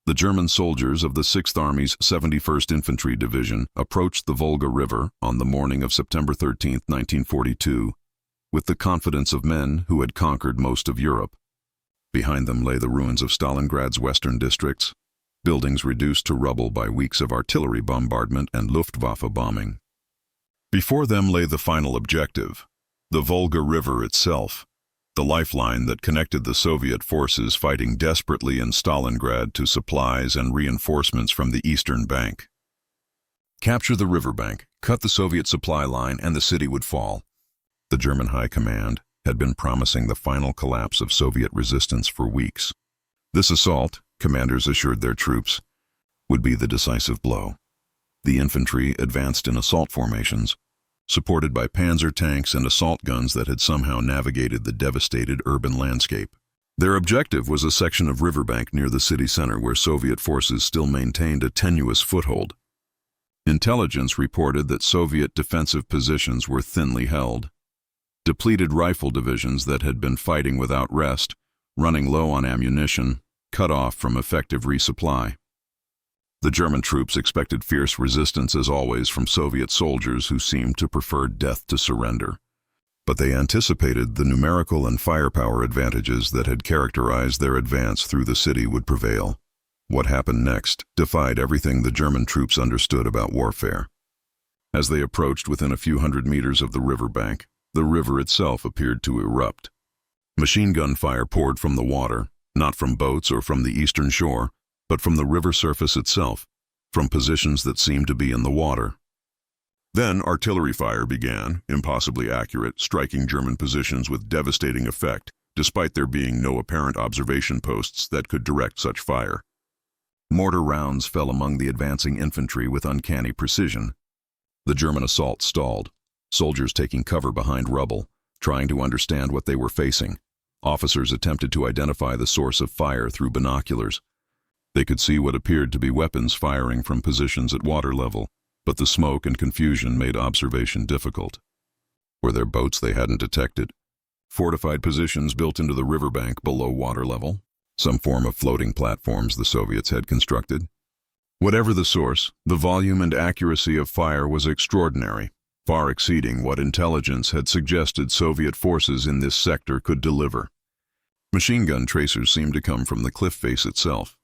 The German soldiers of the 6th Army's 71st Infantry Division approached the Volga River on the morning of September 13, 1942, with the confidence of men who had conquered most of Europe. Behind them lay the ruins of Stalingrad's western districts, buildings reduced to rubble by weeks of artillery bombardment and Luftwaffe bombing. Before them lay the final objective, the Volga River itself, the lifeline that connected the Soviet forces fighting desperately in Stalingrad to supplies and reinforcements from the eastern bank. Capture the riverbank, cut the Soviet supply line, and the city would fall. The German High Command had been promising the final collapse of Soviet resistance for weeks. This assault, commanders assured their troops, would be the decisive blow. The infantry advanced in assault formations, supported by panzer tanks and assault guns that had somehow navigated the devastated urban landscape. Their objective was a section of riverbank near the city center where Soviet forces still maintained a tenuous foothold. Intelligence reported that Soviet defensive positions were thinly held. Depleted rifle divisions that had been fighting without rest, running low on ammunition, cut off from effective resupply. The German troops expected fierce resistance as always from Soviet soldiers who seemed to prefer death to surrender. But they anticipated the numerical and firepower advantages that had characterized their advance through the city would prevail. What happened next defied everything the German troops understood about warfare. As they approached within a few hundred meters of the riverbank, the river itself appeared to erupt. Machine gun fire poured from the water, not from boats or from the eastern shore, but from the river surface itself, from positions that seemed to be in the water. Then artillery fire began, impossibly accurate, striking German positions with devastating effect, despite there being no apparent observation posts that could direct such fire. Mortar rounds fell among the advancing infantry with uncanny precision. The German assault stalled, soldiers taking cover behind rubble, trying to understand what they were facing. Officers attempted to identify the source of fire through binoculars. They could see what appeared to be weapons firing from positions at water level, but the smoke and confusion made observation difficult. Were there boats they hadn't detected? Fortified positions built into the riverbank below water level? Some form of floating platforms the Soviets had constructed? Whatever the source, the volume and accuracy of fire was extraordinary, far exceeding what intelligence had suggested Soviet forces in this sector could deliver. Machine gun tracers seemed to come from the cliff face itself.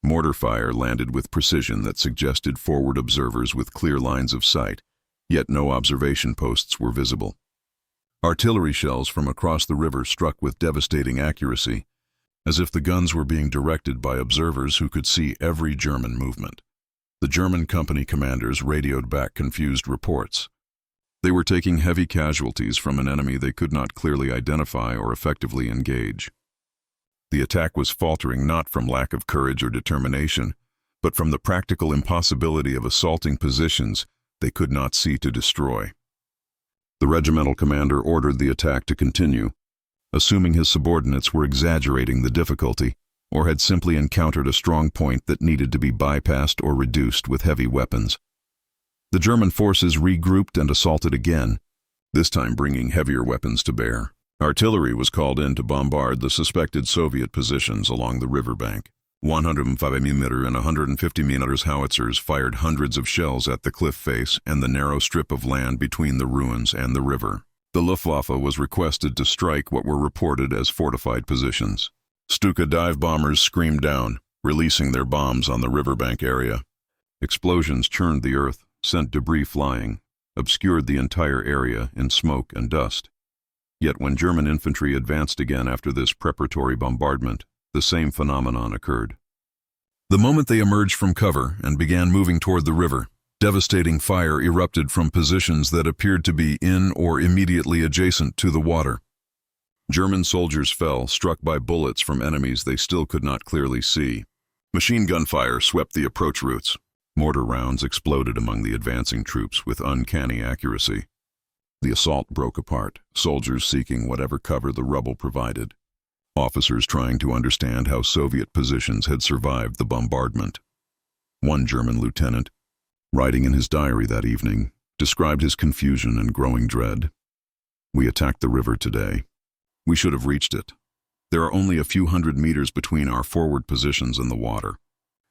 Mortar fire landed with precision that suggested forward observers with clear lines of sight, yet no observation posts were visible. Artillery shells from across the river struck with devastating accuracy, as if the guns were being directed by observers who could see every German movement. The German company commanders radioed back confused reports. They were taking heavy casualties from an enemy they could not clearly identify or effectively engage. The attack was faltering not from lack of courage or determination, but from the practical impossibility of assaulting positions they could not see to destroy. The regimental commander ordered the attack to continue, assuming his subordinates were exaggerating the difficulty or had simply encountered a strong point that needed to be bypassed or reduced with heavy weapons. The German forces regrouped and assaulted again, this time bringing heavier weapons to bear. Artillery was called in to bombard the suspected Soviet positions along the riverbank. 105mm and 150mm howitzers fired hundreds of shells at the cliff face and the narrow strip of land between the ruins and the river. The Luftwaffe was requested to strike what were reported as fortified positions. Stuka dive bombers screamed down, releasing their bombs on the riverbank area. Explosions churned the earth, sent debris flying, obscured the entire area in smoke and dust. Yet when German infantry advanced again after this preparatory bombardment, the same phenomenon occurred. The moment they emerged from cover and began moving toward the river, devastating fire erupted from positions that appeared to be in or immediately adjacent to the water. German soldiers fell, struck by bullets from enemies they still could not clearly see. Machine gun fire swept the approach routes. Mortar rounds exploded among the advancing troops with uncanny accuracy. The assault broke apart, soldiers seeking whatever cover the rubble provided. Officers trying to understand how Soviet positions had survived the bombardment. One German lieutenant, writing in his diary that evening, described his confusion and growing dread. "We attacked the river today. We should have reached it. There are only a few hundred meters between our forward positions and the water.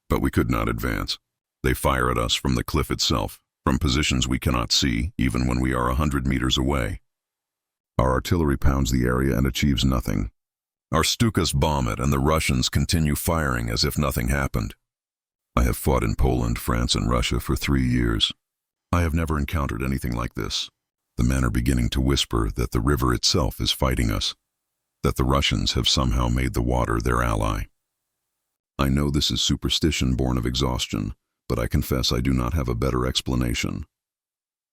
But we could not advance. They fire at us from the cliff itself, from positions we cannot see, even when we are 100 meters away. Our artillery pounds the area and achieves nothing. Our Stukas bomb it, and the Russians continue firing as if nothing happened. I have fought in Poland, France, and Russia for 3 years. I have never encountered anything like this. The men are beginning to whisper that the river itself is fighting us, that the Russians have somehow made the water their ally. I know this is superstition born of exhaustion, but I confess I do not have a better explanation.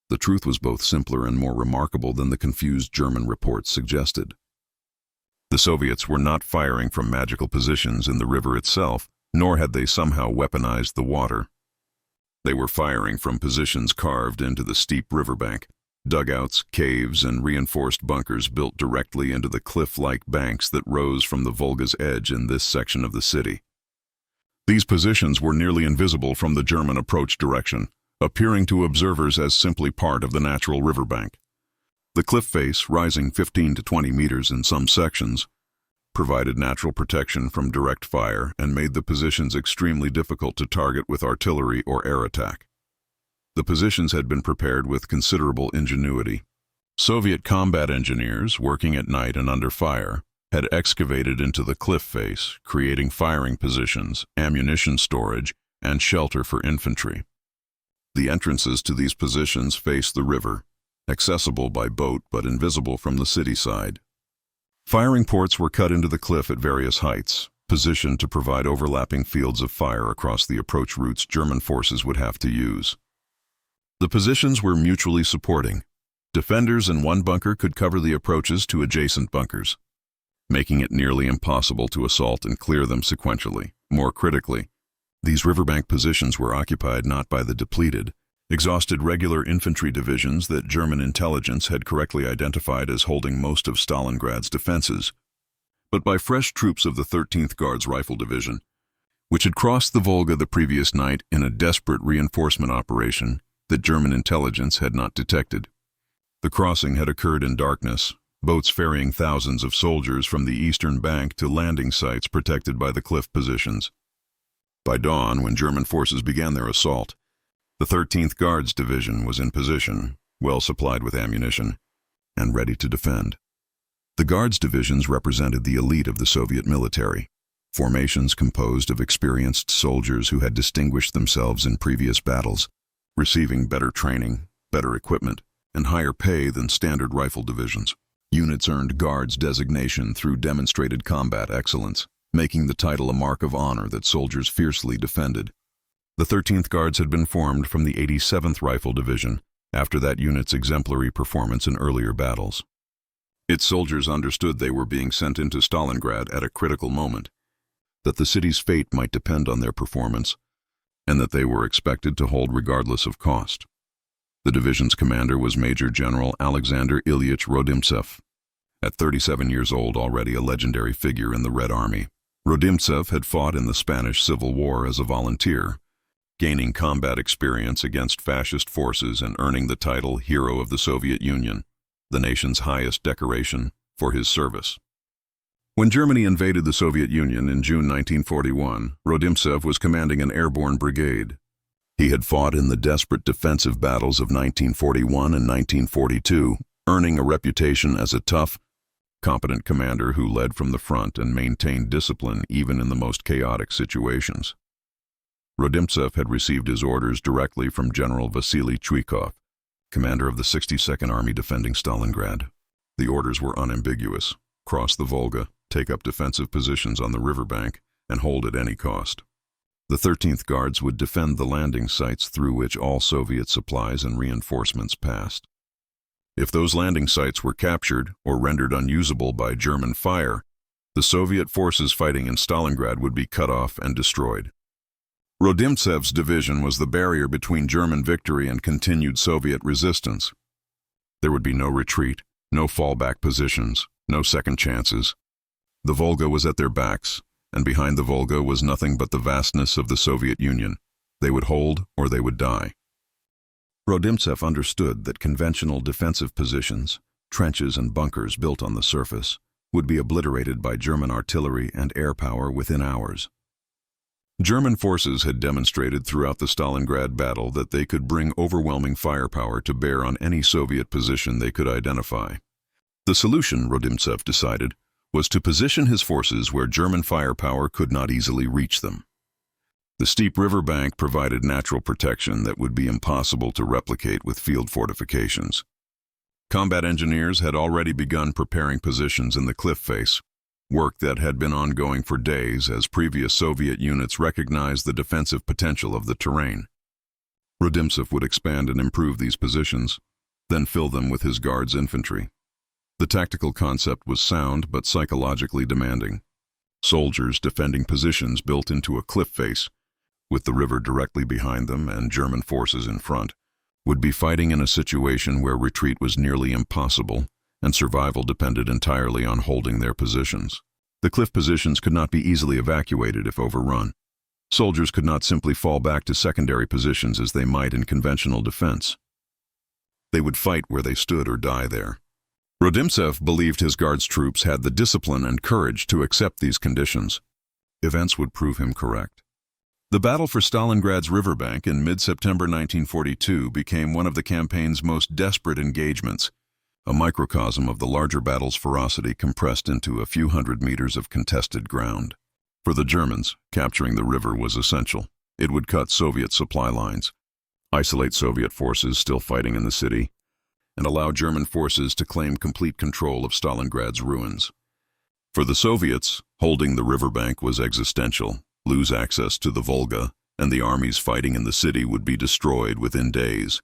The truth was both simpler and more remarkable than the confused German reports suggested. The Soviets were not firing from magical positions in the river itself, nor had they somehow weaponized the water. They were firing from positions carved into the steep riverbank, dugouts, caves, and reinforced bunkers built directly into the cliff-like banks that rose from the Volga's edge in this section of the city. These positions were nearly invisible from the German approach direction, appearing to observers as simply part of the natural riverbank. The cliff face, rising 15 to 20 meters in some sections, provided natural protection from direct fire and made the positions extremely difficult to target with artillery or air attack. The positions had been prepared with considerable ingenuity. Soviet combat engineers, working at night and under fire, had excavated into the cliff face, creating firing positions, ammunition storage, and shelter for infantry. The entrances to these positions faced the river, accessible by boat but invisible from the city side. Firing ports were cut into the cliff at various heights, positioned to provide overlapping fields of fire across the approach routes German forces would have to use. The positions were mutually supporting. Defenders in one bunker could cover the approaches to adjacent bunkers, making it nearly impossible to assault and clear them sequentially. More critically, these riverbank positions were occupied not by the depleted, exhausted regular infantry divisions that German intelligence had correctly identified as holding most of Stalingrad's defenses, but by fresh troops of the 13th Guards Rifle Division, which had crossed the Volga the previous night in a desperate reinforcement operation that German intelligence had not detected. The crossing had occurred in darkness, boats ferrying thousands of soldiers from the eastern bank to landing sites protected by the cliff positions. By dawn, when German forces began their assault, the 13th Guards Division was in position, well supplied with ammunition, and ready to defend. The Guards divisions represented the elite of the Soviet military, formations composed of experienced soldiers who had distinguished themselves in previous battles, receiving better training, better equipment, and higher pay than standard rifle divisions. Units earned Guards designation through demonstrated combat excellence, making the title a mark of honor that soldiers fiercely defended. The 13th Guards had been formed from the 87th Rifle Division after that unit's exemplary performance in earlier battles. Its soldiers understood they were being sent into Stalingrad at a critical moment, that the city's fate might depend on their performance, and that they were expected to hold regardless of cost. The division's commander was Major General Alexander Ilyich Rodimtsev, at 37 years old already a legendary figure in the Red Army. Rodimtsev had fought in the Spanish Civil War as a volunteer, gaining combat experience against fascist forces and earning the title Hero of the Soviet Union, the nation's highest decoration, for his service. When Germany invaded the Soviet Union in June 1941, Rodimtsev was commanding an airborne brigade. He had fought in the desperate defensive battles of 1941 and 1942, earning a reputation as a tough, competent commander who led from the front and maintained discipline even in the most chaotic situations. Rodimtsev had received his orders directly from General Vasily Chuikov, commander of the 62nd Army defending Stalingrad. The orders were unambiguous: cross the Volga, take up defensive positions on the riverbank, and hold at any cost. The 13th Guards would defend the landing sites through which all Soviet supplies and reinforcements passed. If those landing sites were captured or rendered unusable by German fire, the Soviet forces fighting in Stalingrad would be cut off and destroyed. Rodimtsev's division was the barrier between German victory and continued Soviet resistance. There would be no retreat, no fallback positions, no second chances. The Volga was at their backs, and behind the Volga was nothing but the vastness of the Soviet Union. They would hold or they would die. Rodimtsev understood that conventional defensive positions, trenches and bunkers built on the surface, would be obliterated by German artillery and air power within hours. German forces had demonstrated throughout the Stalingrad battle that they could bring overwhelming firepower to bear on any Soviet position they could identify. The solution, Rodimtsev decided, was to position his forces where German firepower could not easily reach them. The steep riverbank provided natural protection that would be impossible to replicate with field fortifications. Combat engineers had already begun preparing positions in the cliff face, work that had been ongoing for days as previous Soviet units recognized the defensive potential of the terrain. Rodimtsev would expand and improve these positions, then fill them with his Guards infantry. The tactical concept was sound but psychologically demanding. Soldiers defending positions built into a cliff face, with the river directly behind them and German forces in front, would be fighting in a situation where retreat was nearly impossible and survival depended entirely on holding their positions. The cliff positions could not be easily evacuated if overrun. Soldiers could not simply fall back to secondary positions as they might in conventional defense. They would fight where they stood or die there. Rodimtsev believed his Guards troops had the discipline and courage to accept these conditions. Events would prove him correct. The battle for Stalingrad's riverbank in mid-September 1942 became one of the campaign's most desperate engagements, a microcosm of the larger battle's ferocity compressed into a few hundred meters of contested ground. For the Germans, capturing the river was essential. It would cut Soviet supply lines, isolate Soviet forces still fighting in the city, and allow German forces to claim complete control of Stalingrad's ruins. For the Soviets, holding the riverbank was existential. Lose access to the Volga, and the armies fighting in the city would be destroyed within days.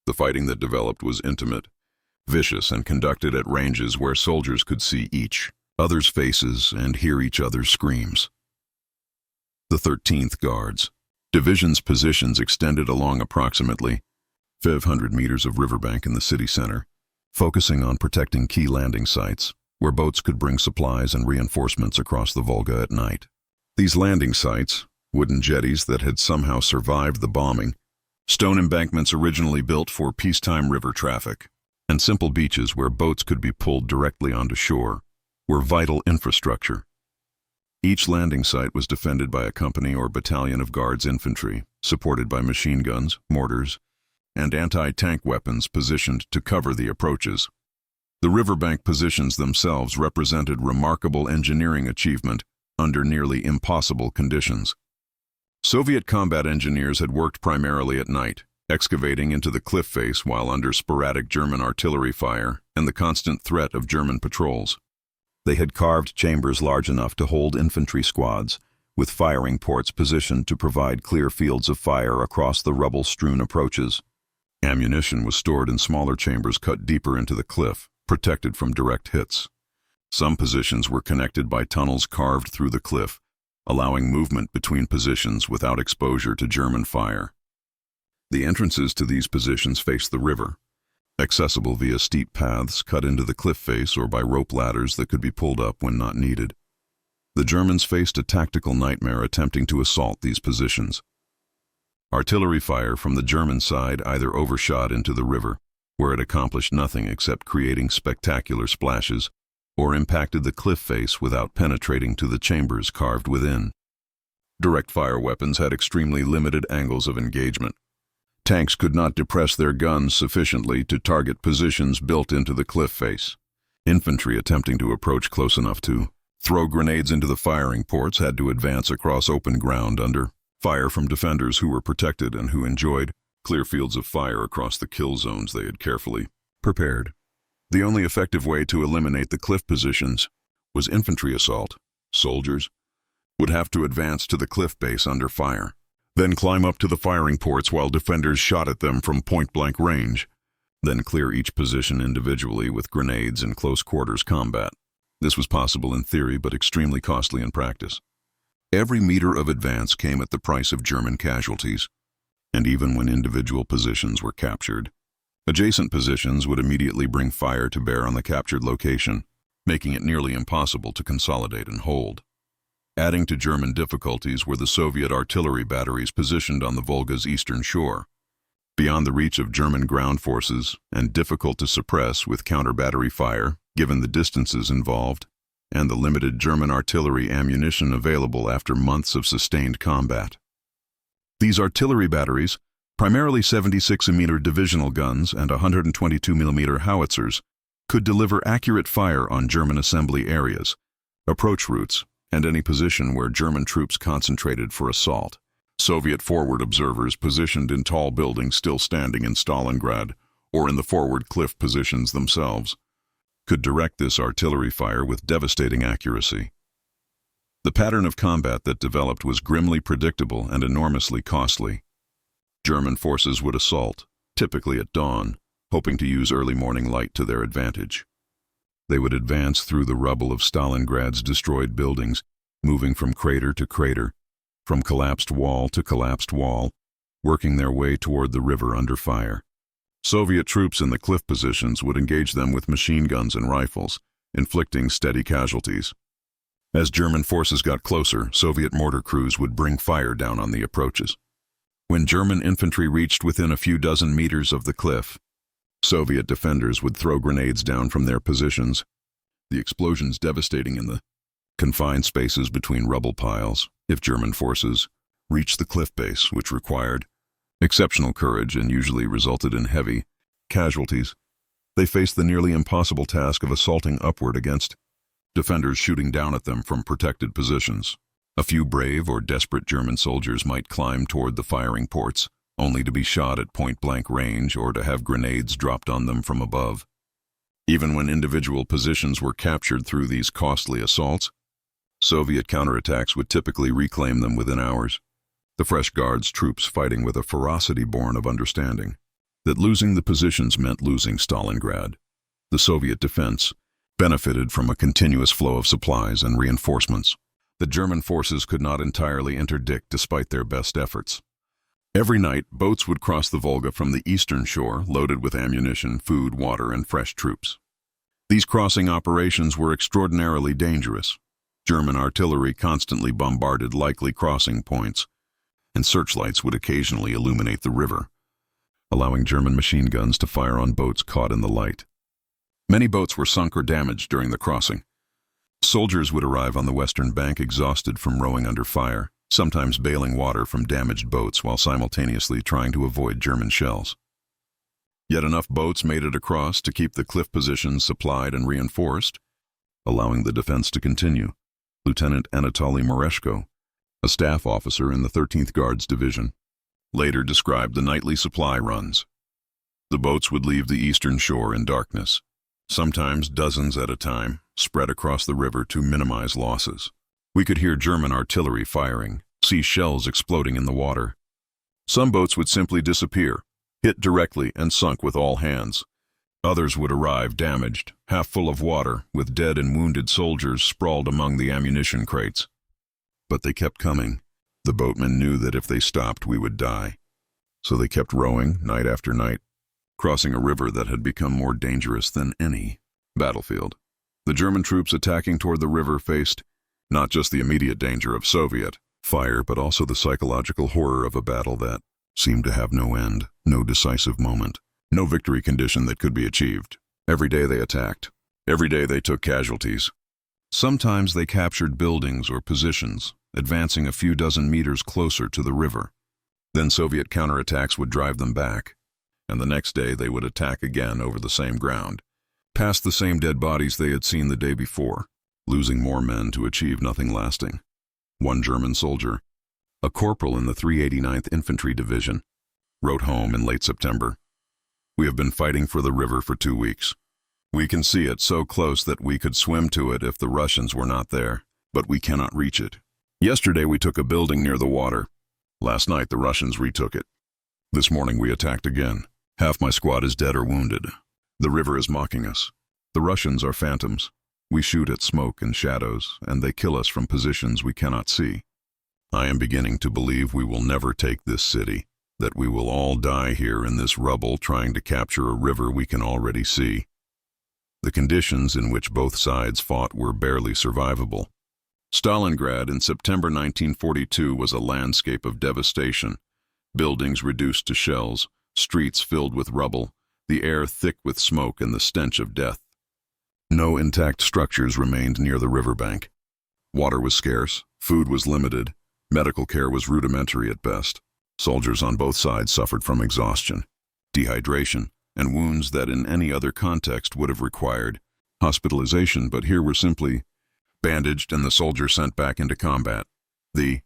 The fighting that developed was intimate, vicious, and conducted at ranges where soldiers could see each other's faces and hear each other's screams. The 13th Guards. Division's positions extended along approximately 500 meters of riverbank in the city center, focusing on protecting key landing sites, where boats could bring supplies and reinforcements across the Volga at night. These landing sites, wooden jetties that had somehow survived the bombing, stone embankments originally built for peacetime river traffic, and simple beaches where boats could be pulled directly onto shore, were vital infrastructure. Each landing site was defended by a company or battalion of Guards infantry, supported by machine guns, mortars, and anti-tank weapons positioned to cover the approaches. The riverbank positions themselves represented remarkable engineering achievement under nearly impossible conditions. Soviet combat engineers had worked primarily at night, excavating into the cliff face while under sporadic German artillery fire and the constant threat of German patrols. They had carved chambers large enough to hold infantry squads, with firing ports positioned to provide clear fields of fire across the rubble-strewn approaches. Ammunition was stored in smaller chambers cut deeper into the cliff, protected from direct hits. Some positions were connected by tunnels carved through the cliff, allowing movement between positions without exposure to German fire. The entrances to these positions faced the river, accessible via steep paths cut into the cliff face or by rope ladders that could be pulled up when not needed. The Germans faced a tactical nightmare attempting to assault these positions. Artillery fire from the German side either overshot into the river, where it accomplished nothing except creating spectacular splashes, or impacted the cliff face without penetrating to the chambers carved within. Direct fire weapons had extremely limited angles of engagement. Tanks could not depress their guns sufficiently to target positions built into the cliff face. Infantry attempting to approach close enough to throw grenades into the firing ports had to advance across open ground under fire from defenders who were protected and who enjoyed clear fields of fire across the kill zones they had carefully prepared. The only effective way to eliminate the cliff positions was infantry assault. Soldiers would have to advance to the cliff base under fire, then climb up to the firing ports while defenders shot at them from point-blank range, then clear each position individually with grenades in close-quarters combat. This was possible in theory, but extremely costly in practice. Every meter of advance came at the price of German casualties, and even when individual positions were captured, adjacent positions would immediately bring fire to bear on the captured location, making it nearly impossible to consolidate and hold. Adding to German difficulties were the Soviet artillery batteries positioned on the Volga's eastern shore, beyond the reach of German ground forces and difficult to suppress with counter-battery fire, given the distances involved. and the limited German artillery ammunition available after months of sustained combat. These artillery batteries, primarily 76mm divisional guns and 122mm howitzers, could deliver accurate fire on German assembly areas, approach routes, and any position where German troops concentrated for assault. Soviet forward observers positioned in tall buildings still standing in Stalingrad or in the forward cliff positions themselves could direct this artillery fire with devastating accuracy. The pattern of combat that developed was grimly predictable and enormously costly. German forces would assault, typically at dawn, hoping to use early morning light to their advantage. They would advance through the rubble of Stalingrad's destroyed buildings, moving from crater to crater, from collapsed wall to collapsed wall, working their way toward the river under fire. Soviet troops in the cliff positions would engage them with machine guns and rifles, inflicting steady casualties. As German forces got closer, Soviet mortar crews would bring fire down on the approaches. When German infantry reached within a few dozen meters of the cliff, Soviet defenders would throw grenades down from their positions, the explosions devastating in the confined spaces between rubble piles if German forces reached the cliff base, which required exceptional courage and usually resulted in heavy casualties. They faced the nearly impossible task of assaulting upward against defenders shooting down at them from protected positions. A few brave or desperate German soldiers might climb toward the firing ports, only to be shot at point-blank range or to have grenades dropped on them from above. Even when individual positions were captured through these costly assaults, Soviet counterattacks would typically reclaim them within hours. The Fresh Guards troops fighting with a ferocity born of understanding that losing the positions meant losing Stalingrad. The Soviet defense benefited from a continuous flow of supplies and reinforcements. The German forces could not entirely interdict despite their best efforts. Every night, boats would cross the Volga from the eastern shore, loaded with ammunition, food, water, and fresh troops. These crossing operations were extraordinarily dangerous. German artillery constantly bombarded likely crossing points, and searchlights would occasionally illuminate the river, allowing German machine guns to fire on boats caught in the light. Many boats were sunk or damaged during the crossing. Soldiers would arrive on the western bank exhausted from rowing under fire, sometimes bailing water from damaged boats while simultaneously trying to avoid German shells. Yet enough boats made it across to keep the cliff positions supplied and reinforced, allowing the defense to continue. Lieutenant Anatoly Mereshko, a staff officer in the 13th Guards Division, later described the nightly supply runs. The boats would leave the eastern shore in darkness, sometimes dozens at a time, spread across the river to minimize losses. We could hear German artillery firing, see shells exploding in the water. Some boats would simply disappear, hit directly and sunk with all hands. Others would arrive damaged, half full of water, with dead and wounded soldiers sprawled among the ammunition crates. But they kept coming. The boatmen knew that if they stopped, we would die. So they kept rowing night after night, crossing a river that had become more dangerous than any battlefield. The German troops attacking toward the river faced not just the immediate danger of Soviet fire, but also the psychological horror of a battle that seemed to have no end, no decisive moment, no victory condition that could be achieved. Every day they attacked. Every day they took casualties. Sometimes they captured buildings or positions, advancing a few dozen meters closer to the river. Then Soviet counterattacks would drive them back, and the next day they would attack again over the same ground, past the same dead bodies they had seen the day before, losing more men to achieve nothing lasting. One German soldier, a corporal in the 389th Infantry Division, wrote home in late September, "We have been fighting for the river for 2 weeks. We can see it so close that we could swim to it if the Russians were not there, but we cannot reach it. Yesterday we took a building near the water. Last night the Russians retook it. This morning we attacked again. Half my squad is dead or wounded. The river is mocking us. The Russians are phantoms. We shoot at smoke and shadows, and they kill us from positions we cannot see. I am beginning to believe we will never take this city, that we will all die here in this rubble trying to capture a river we can already see." The conditions in which both sides fought were barely survivable. Stalingrad in September 1942 was a landscape of devastation. Buildings reduced to shells, streets filled with rubble, the air thick with smoke and the stench of death. No intact structures remained near the riverbank. Water was scarce, food was limited, medical care was rudimentary at best. Soldiers on both sides suffered from exhaustion, dehydration, and wounds that in any other context would have required hospitalization, but here were simply bandaged and the soldiers sent back into combat. The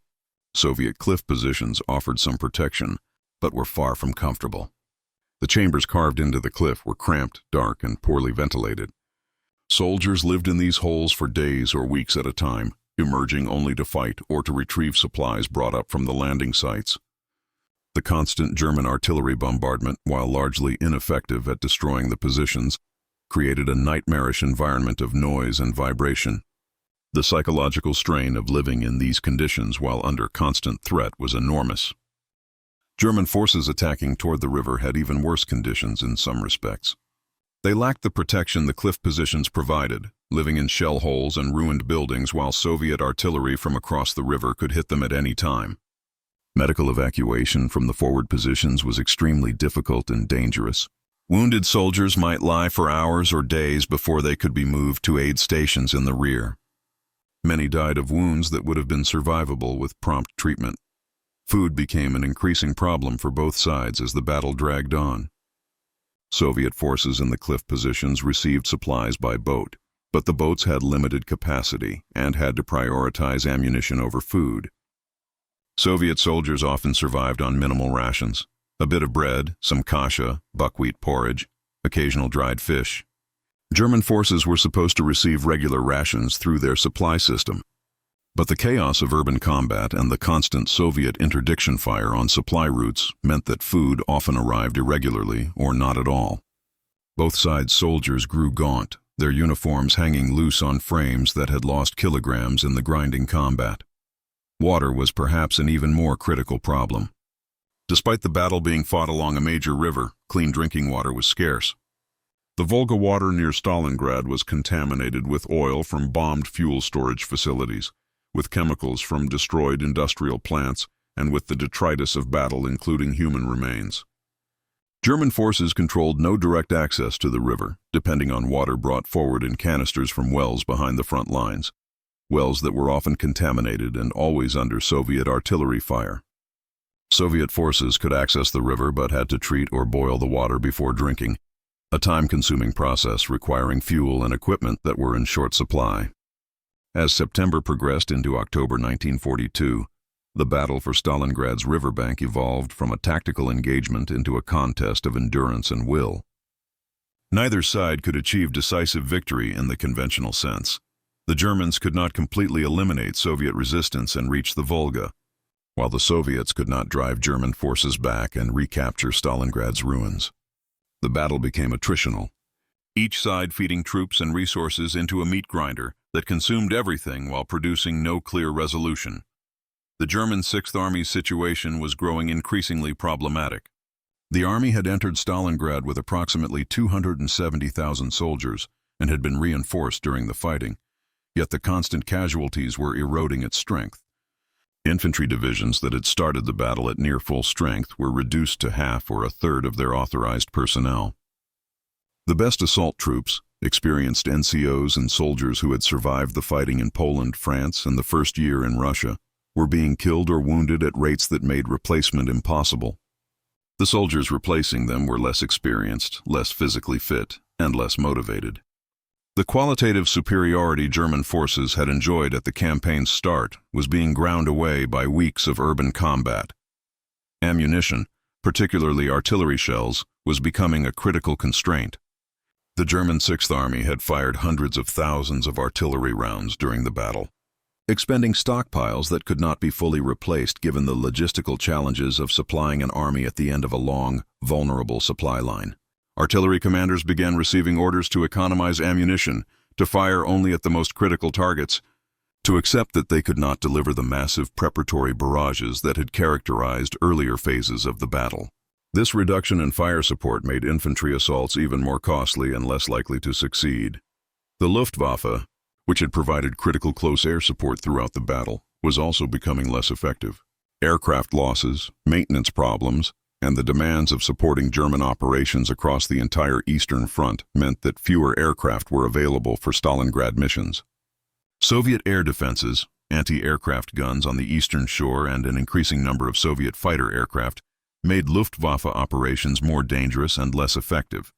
Soviet cliff positions offered some protection, but were far from comfortable. The chambers carved into the cliff were cramped, dark, and poorly ventilated. Soldiers lived in these holes for days or weeks at a time, emerging only to fight or to retrieve supplies brought up from the landing sites. The constant German artillery bombardment, while largely ineffective at destroying the positions, created a nightmarish environment of noise and vibration. The psychological strain of living in these conditions while under constant threat was enormous. German forces attacking toward the river had even worse conditions in some respects. They lacked the protection the cliff positions provided, living in shell holes and ruined buildings while Soviet artillery from across the river could hit them at any time. Medical evacuation from the forward positions was extremely difficult and dangerous. Wounded soldiers might lie for hours or days before they could be moved to aid stations in the rear. Many died of wounds that would have been survivable with prompt treatment. Food became an increasing problem for both sides as the battle dragged on. Soviet forces in the cliff positions received supplies by boat, but the boats had limited capacity and had to prioritize ammunition over food. Soviet soldiers often survived on minimal rations, a bit of bread, some kasha, buckwheat porridge, occasional dried fish. German forces were supposed to receive regular rations through their supply system, but the chaos of urban combat and the constant Soviet interdiction fire on supply routes meant that food often arrived irregularly or not at all. Both sides' soldiers grew gaunt, their uniforms hanging loose on frames that had lost kilograms in the grinding combat. Water was perhaps an even more critical problem. Despite the battle being fought along a major river, clean drinking water was scarce. The Volga water near Stalingrad was contaminated with oil from bombed fuel storage facilities, with chemicals from destroyed industrial plants, and with the detritus of battle including human remains. German forces controlled no direct access to the river, depending on water brought forward in canisters from wells behind the front lines, wells that were often contaminated and always under Soviet artillery fire. Soviet forces could access the river but had to treat or boil the water before drinking, a time-consuming process requiring fuel and equipment that were in short supply. As September progressed into October 1942, the battle for Stalingrad's riverbank evolved from a tactical engagement into a contest of endurance and will. Neither side could achieve decisive victory in the conventional sense. The Germans could not completely eliminate Soviet resistance and reach the Volga, while the Soviets could not drive German forces back and recapture Stalingrad's ruins. The battle became attritional, each side feeding troops and resources into a meat grinder that consumed everything while producing no clear resolution. The German Sixth Army's situation was growing increasingly problematic. The army had entered Stalingrad with approximately 270,000 soldiers and had been reinforced during the fighting, yet the constant casualties were eroding its strength. Infantry divisions that had started the battle at near full strength were reduced to half or a third of their authorized personnel. The best assault troops, experienced NCOs and soldiers who had survived the fighting in Poland, France, and the first year in Russia, were being killed or wounded at rates that made replacement impossible. The soldiers replacing them were less experienced, less physically fit, and less motivated. The qualitative superiority German forces had enjoyed at the campaign's start was being ground away by weeks of urban combat. Ammunition, particularly artillery shells, was becoming a critical constraint. The German Sixth Army had fired hundreds of thousands of artillery rounds during the battle, expending stockpiles that could not be fully replaced given the logistical challenges of supplying an army at the end of a long, vulnerable supply line. Artillery commanders began receiving orders to economize ammunition, to fire only at the most critical targets, to accept that they could not deliver the massive preparatory barrages that had characterized earlier phases of the battle. This reduction in fire support made infantry assaults even more costly and less likely to succeed. The Luftwaffe, which had provided critical close air support throughout the battle, was also becoming less effective. Aircraft losses, maintenance problems, and the demands of supporting German operations across the entire Eastern Front meant that fewer aircraft were available for Stalingrad missions. Soviet air defenses, anti-aircraft guns on the eastern shore, and an increasing number of Soviet fighter aircraft made Luftwaffe operations more dangerous and less effective.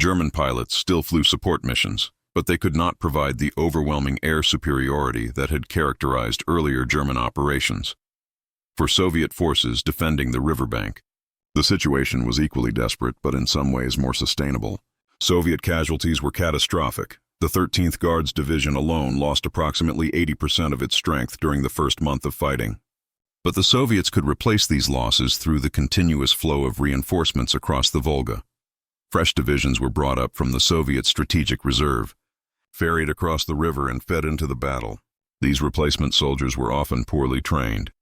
German pilots still flew support missions, but they could not provide the overwhelming air superiority that had characterized earlier German operations. For Soviet forces defending the riverbank, the situation was equally desperate, but in some ways more sustainable. Soviet casualties were catastrophic. The 13th Guards Division alone lost approximately 80% of its strength during the first month of fighting. But the Soviets could replace these losses through the continuous flow of reinforcements across the Volga. Fresh divisions were brought up from the Soviet Strategic Reserve, ferried across the river and fed into the battle. These replacement soldiers were often poorly trained,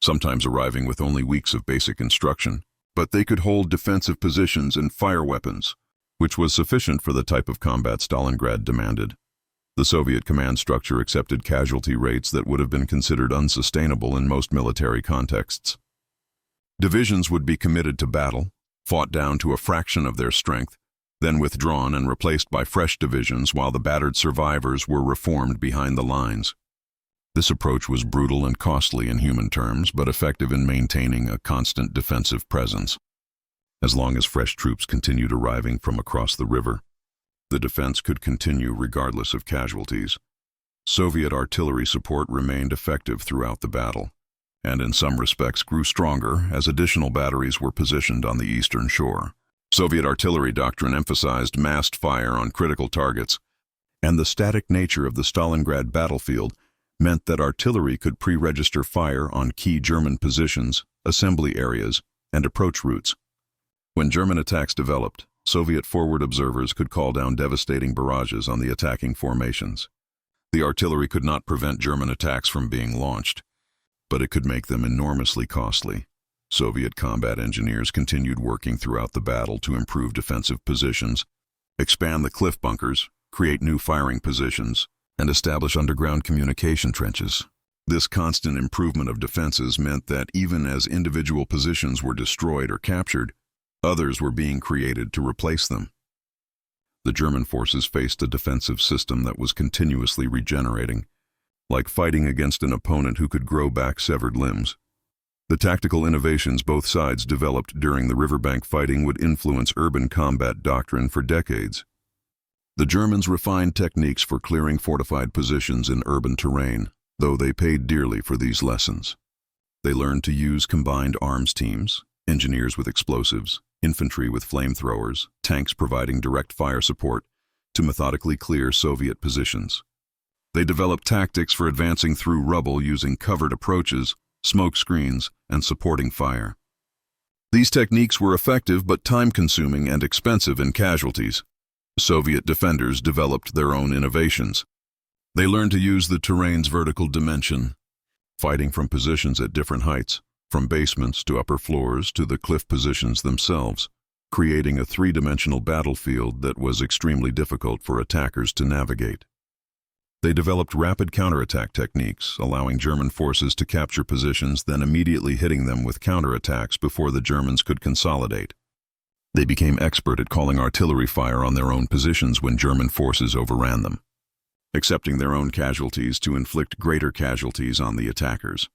sometimes arriving with only weeks of basic instruction, but they could hold defensive positions and fire weapons, which was sufficient for the type of combat Stalingrad demanded. The Soviet command structure accepted casualty rates that would have been considered unsustainable in most military contexts. Divisions would be committed to battle, fought down to a fraction of their strength, then withdrawn and replaced by fresh divisions while the battered survivors were reformed behind the lines. This approach was brutal and costly in human terms, but effective in maintaining a constant defensive presence. As long as fresh troops continued arriving from across the river, the defense could continue regardless of casualties. Soviet artillery support remained effective throughout the battle, and in some respects grew stronger as additional batteries were positioned on the eastern shore. Soviet artillery doctrine emphasized massed fire on critical targets, and the static nature of the Stalingrad battlefield meant that artillery could pre-register fire on key German positions, assembly areas, and approach routes. When German attacks developed, Soviet forward observers could call down devastating barrages on the attacking formations. The artillery could not prevent German attacks from being launched, but it could make them enormously costly. Soviet combat engineers continued working throughout the battle to improve defensive positions, expand the cliff bunkers, create new firing positions, and establish underground communication trenches. This constant improvement of defenses meant that even as individual positions were destroyed or captured, others were being created to replace them. The German forces faced a defensive system that was continuously regenerating, like fighting against an opponent who could grow back severed limbs. The tactical innovations both sides developed during the riverbank fighting would influence urban combat doctrine for decades. The Germans refined techniques for clearing fortified positions in urban terrain, though they paid dearly for these lessons. They learned to use combined arms teams, engineers with explosives, infantry with flamethrowers, tanks providing direct fire support, to methodically clear Soviet positions. They developed tactics for advancing through rubble using covered approaches, smoke screens, and supporting fire. These techniques were effective but time-consuming and expensive in casualties. Soviet defenders developed their own innovations. They learned to use the terrain's vertical dimension, fighting from positions at different heights, from basements to upper floors to the cliff positions themselves, creating a three-dimensional battlefield that was extremely difficult for attackers to navigate. They developed rapid counterattack techniques, allowing German forces to capture positions, then immediately hitting them with counterattacks before the Germans could consolidate. They became expert at calling artillery fire on their own positions when German forces overran them, accepting their own casualties to inflict greater casualties on the attackers.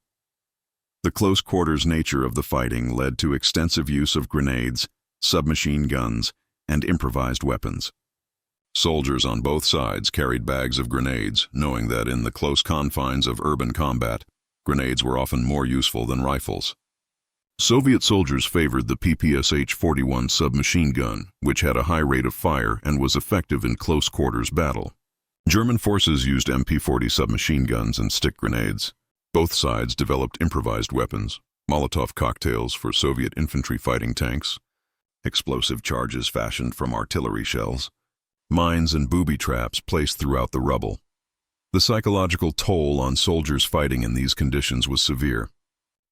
The close quarters nature of the fighting led to extensive use of grenades, submachine guns, and improvised weapons. Soldiers on both sides carried bags of grenades, knowing that in the close confines of urban combat, grenades were often more useful than rifles. Soviet soldiers favored the PPSH-41 submachine gun, which had a high rate of fire and was effective in close quarters battle. German forces used MP-40 submachine guns and stick grenades. Both sides developed improvised weapons, Molotov cocktails for Soviet infantry fighting tanks, explosive charges fashioned from artillery shells, mines and booby traps placed throughout the rubble. The psychological toll on soldiers fighting in these conditions was severe.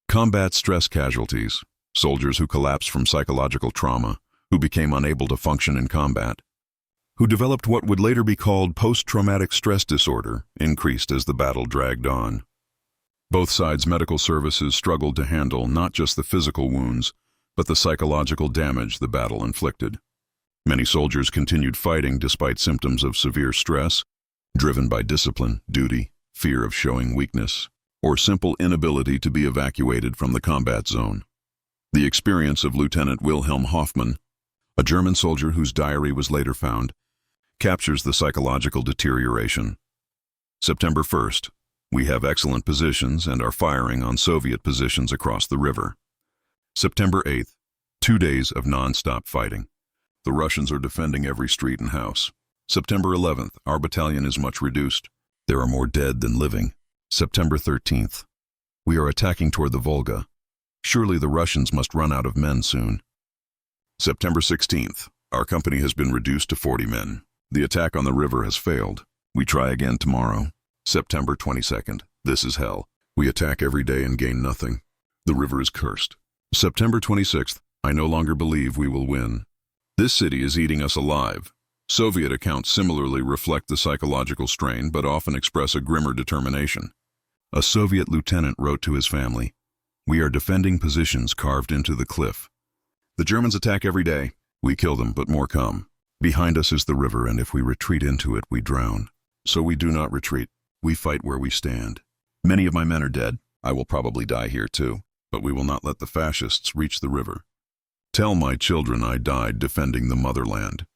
Combat stress casualties, soldiers who collapsed from psychological trauma, who became unable to function in combat, who developed what would later be called post-traumatic stress disorder, increased as the battle dragged on. Both sides' medical services struggled to handle not just the physical wounds, but the psychological damage the battle inflicted. Many soldiers continued fighting despite symptoms of severe stress, driven by discipline, duty, fear of showing weakness, or simple inability to be evacuated from the combat zone. The experience of Lieutenant Wilhelm Hoffmann, a German soldier whose diary was later found, captures the psychological deterioration. September 1st, we have excellent positions and are firing on Soviet positions across the river. September 8th, 2 days of non-stop fighting. The Russians are defending every street and house. September 11th, our battalion is much reduced. There are more dead than living. September 13th, we are attacking toward the Volga. Surely the Russians must run out of men soon. September 16th, our company has been reduced to 40 men. The attack on the river has failed. We try again tomorrow. September 22nd, this is hell. We attack every day and gain nothing. The river is cursed. September 26th, I no longer believe we will win. This city is eating us alive. Soviet accounts similarly reflect the psychological strain, but often express a grimmer determination. A Soviet lieutenant wrote to his family, "We are defending positions carved into the cliff. The Germans attack every day. We kill them, but more come. Behind us is the river, and if we retreat into it, we drown. So we do not retreat. We fight where we stand. Many of my men are dead. I will probably die here too, but we will not let the fascists reach the river. Tell my children I died defending the motherland."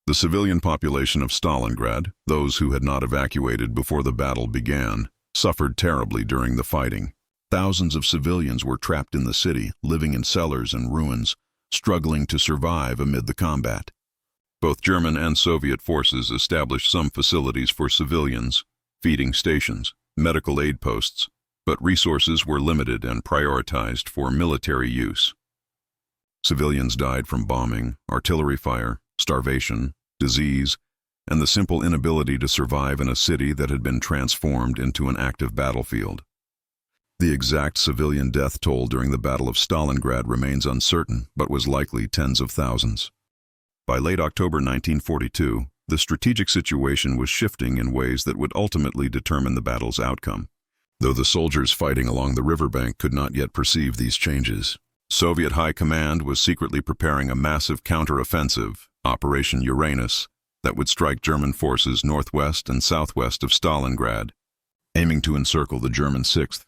The civilian population of Stalingrad, those who had not evacuated before the battle began, suffered terribly during the fighting. Thousands of civilians were trapped in the city, living in cellars and ruins, struggling to survive amid the combat. Both German and Soviet forces established some facilities for civilians, feeding stations, medical aid posts, but resources were limited and prioritized for military use. Civilians died from bombing, artillery fire, starvation, disease, and the simple inability to survive in a city that had been transformed into an active battlefield. The exact civilian death toll during the Battle of Stalingrad remains uncertain, but was likely tens of thousands. By late October 1942, the strategic situation was shifting in ways that would ultimately determine the battle's outcome. Though the soldiers fighting along the riverbank could not yet perceive these changes, Soviet High Command was secretly preparing a massive counter-offensive, Operation Uranus, that would strike German forces northwest and southwest of Stalingrad, aiming to encircle the German 6th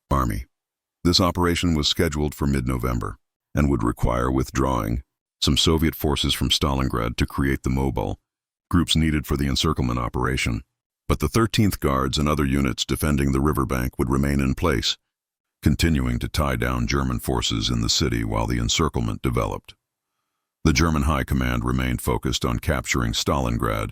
Army. This operation was scheduled for mid-November and would require withdrawing some Soviet forces from Stalingrad to create the mobile groups needed for the encirclement operation. But the 13th Guards and other units defending the riverbank would remain in place, continuing to tie down German forces in the city while the encirclement developed. The German High Command remained focused on capturing Stalingrad,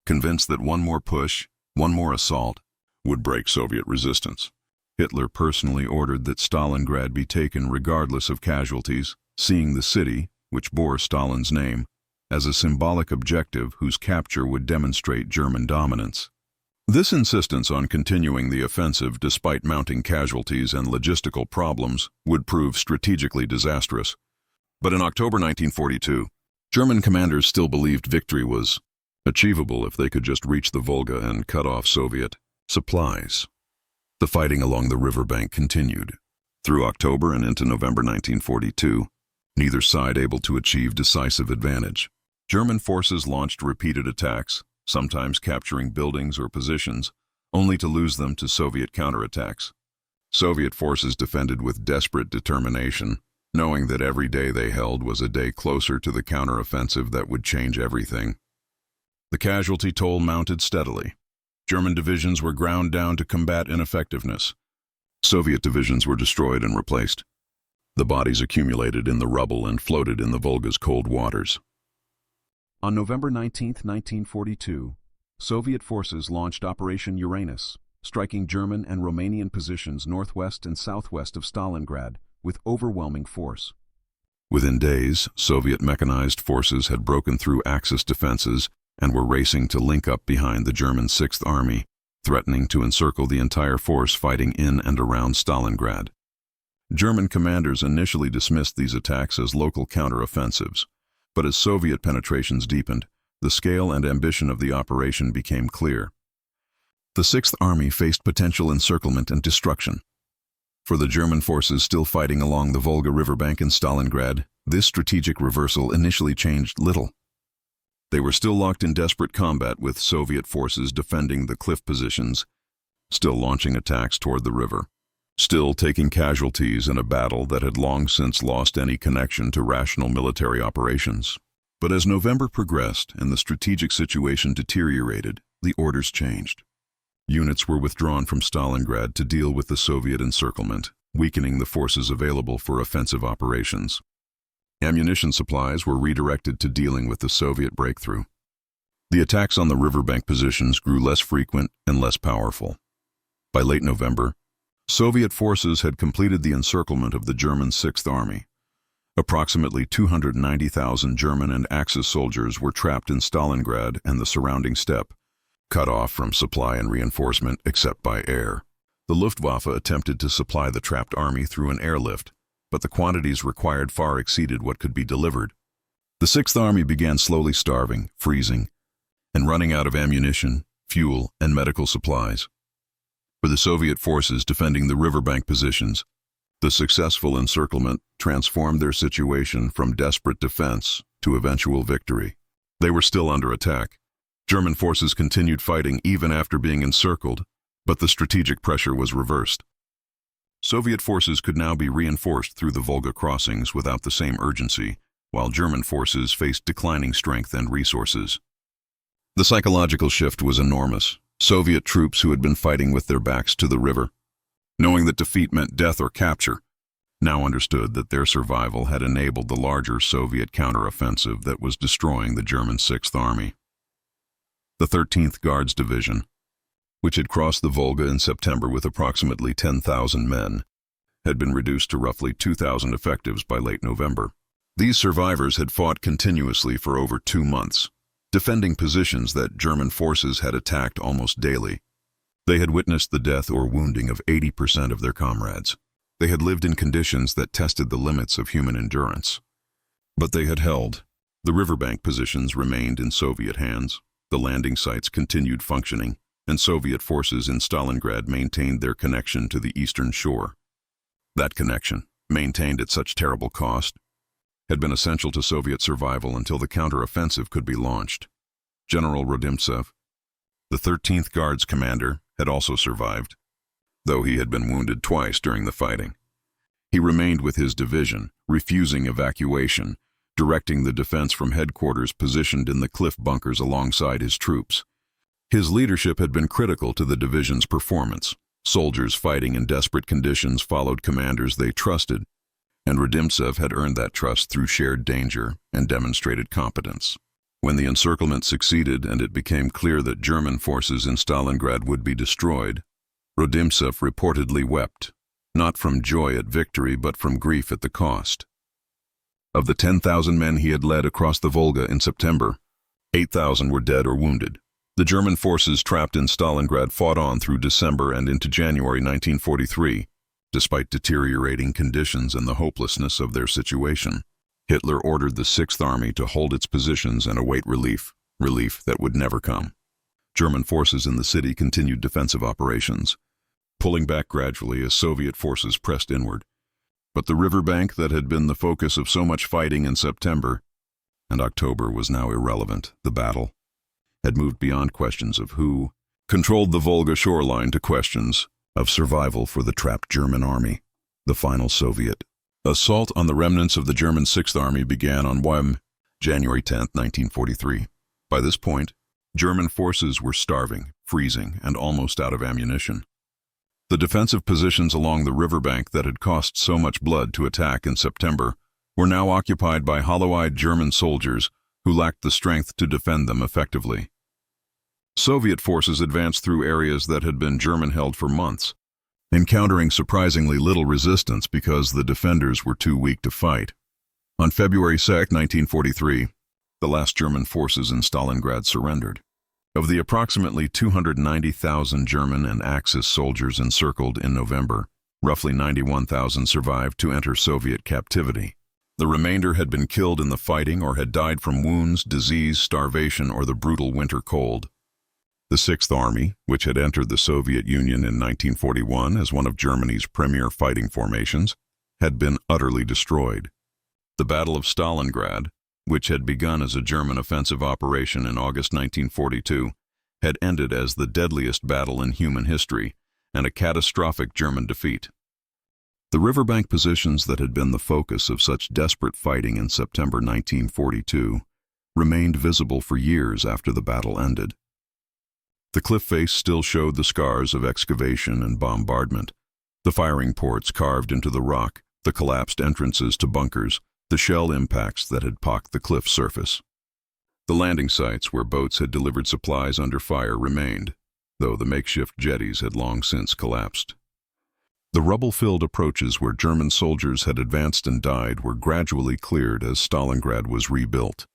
convinced that one more push, one more assault, would break Soviet resistance. Hitler personally ordered that Stalingrad be taken regardless of casualties, seeing the city, which bore Stalin's name, as a symbolic objective whose capture would demonstrate German dominance. This insistence on continuing the offensive despite mounting casualties and logistical problems would prove strategically disastrous. But in October 1942, German commanders still believed victory was achievable if they could just reach the Volga and cut off Soviet supplies. The fighting along the riverbank continued. Through October and into November 1942, neither side able to achieve decisive advantage. German forces launched repeated attacks, sometimes capturing buildings or positions, only to lose them to Soviet counterattacks. Soviet forces defended with desperate determination, knowing that every day they held was a day closer to the counteroffensive that would change everything. The casualty toll mounted steadily. German divisions were ground down to combat ineffectiveness. Soviet divisions were destroyed and replaced. The bodies accumulated in the rubble and floated in the Volga's cold waters. On November 19, 1942, Soviet forces launched Operation Uranus, striking German and Romanian positions northwest and southwest of Stalingrad with overwhelming force. Within days, Soviet mechanized forces had broken through Axis defenses and were racing to link up behind the German 6th Army, threatening to encircle the entire force fighting in and around Stalingrad. German commanders initially dismissed these attacks as local counteroffensives, but as Soviet penetrations deepened, the scale and ambition of the operation became clear. The 6th Army faced potential encirclement and destruction. For the German forces still fighting along the Volga riverbank in Stalingrad, this strategic reversal initially changed little. They were still locked in desperate combat with Soviet forces defending the cliff positions, still launching attacks toward the river, still taking casualties in a battle that had long since lost any connection to rational military operations. But as November progressed and the strategic situation deteriorated, the orders changed. Units were withdrawn from Stalingrad to deal with the Soviet encirclement, weakening the forces available for offensive operations. Ammunition supplies were redirected to dealing with the Soviet breakthrough. The attacks on the riverbank positions grew less frequent and less powerful. By late November, Soviet forces had completed the encirclement of the German Sixth Army. Approximately 290,000 German and Axis soldiers were trapped in Stalingrad and the surrounding steppe, cut off from supply and reinforcement except by air. The Luftwaffe attempted to supply the trapped army through an airlift, but the quantities required far exceeded what could be delivered. The Sixth Army began slowly starving, freezing, and running out of ammunition, fuel, and medical supplies. For the Soviet forces defending the riverbank positions, the successful encirclement transformed their situation from desperate defense to eventual victory. They were still under attack. German forces continued fighting even after being encircled, but the strategic pressure was reversed. Soviet forces could now be reinforced through the Volga crossings without the same urgency, while German forces faced declining strength and resources. The psychological shift was enormous. Soviet troops who had been fighting with their backs to the river, knowing that defeat meant death or capture, now understood that their survival had enabled the larger Soviet counteroffensive that was destroying the German Sixth Army. The 13th Guards Division, which had crossed the Volga in September with approximately 10,000 men, had been reduced to roughly 2,000 effectives by late November. These survivors had fought continuously for over 2 months, defending positions that German forces had attacked almost daily. They had witnessed the death or wounding of 80% of their comrades. They had lived in conditions that tested the limits of human endurance. But they had held. The riverbank positions remained in Soviet hands. The landing sites continued functioning, and Soviet forces in Stalingrad maintained their connection to the eastern shore. That connection, maintained at such terrible cost, had been essential to Soviet survival until the counteroffensive could be launched. General Rodimtsev, the 13th Guards commander, had also survived, though he had been wounded twice during the fighting. He remained with his division, refusing evacuation, directing the defense from headquarters positioned in the cliff bunkers alongside his troops. His leadership had been critical to the division's performance. Soldiers fighting in desperate conditions followed commanders they trusted, and Rodimtsev had earned that trust through shared danger and demonstrated competence. When the encirclement succeeded and it became clear that German forces in Stalingrad would be destroyed, Rodimtsev reportedly wept, not from joy at victory but from grief at the cost. Of the 10,000 men he had led across the Volga in September, 8,000 were dead or wounded. The German forces trapped in Stalingrad fought on through December and into January 1943, despite deteriorating conditions and the hopelessness of their situation. Hitler ordered the Sixth Army to hold its positions and await relief that would never come. German forces in the city continued defensive operations, pulling back gradually as Soviet forces pressed inward. But the riverbank that had been the focus of so much fighting in September and October was now irrelevant. The battle had moved beyond questions of who controlled the Volga shoreline to questions of survival for the trapped German army. The final Soviet assault on the remnants of the German Sixth Army began on January 10, 1943. By this point, German forces were starving, freezing, and almost out of ammunition. The defensive positions along the riverbank that had cost so much blood to attack in September were now occupied by hollow-eyed German soldiers who lacked the strength to defend them effectively. Soviet forces advanced through areas that had been German-held for months, encountering surprisingly little resistance because the defenders were too weak to fight. On February 2, 1943, the last German forces in Stalingrad surrendered. Of the approximately 290,000 German and Axis soldiers encircled in November, roughly 91,000 survived to enter Soviet captivity. The remainder had been killed in the fighting or had died from wounds, disease, starvation, or the brutal winter cold. The Sixth Army, which had entered the Soviet Union in 1941 as one of Germany's premier fighting formations, had been utterly destroyed. The Battle of Stalingrad, which had begun as a German offensive operation in August 1942, had ended as the deadliest battle in human history and a catastrophic German defeat. The riverbank positions that had been the focus of such desperate fighting in September 1942 remained visible for years after the battle ended. The cliff face still showed the scars of excavation and bombardment, the firing ports carved into the rock, the collapsed entrances to bunkers, the shell impacts that had pocked the cliff surface. The landing sites where boats had delivered supplies under fire remained, though the makeshift jetties had long since collapsed. The rubble-filled approaches where German soldiers had advanced and died were gradually cleared as Stalingrad was rebuilt.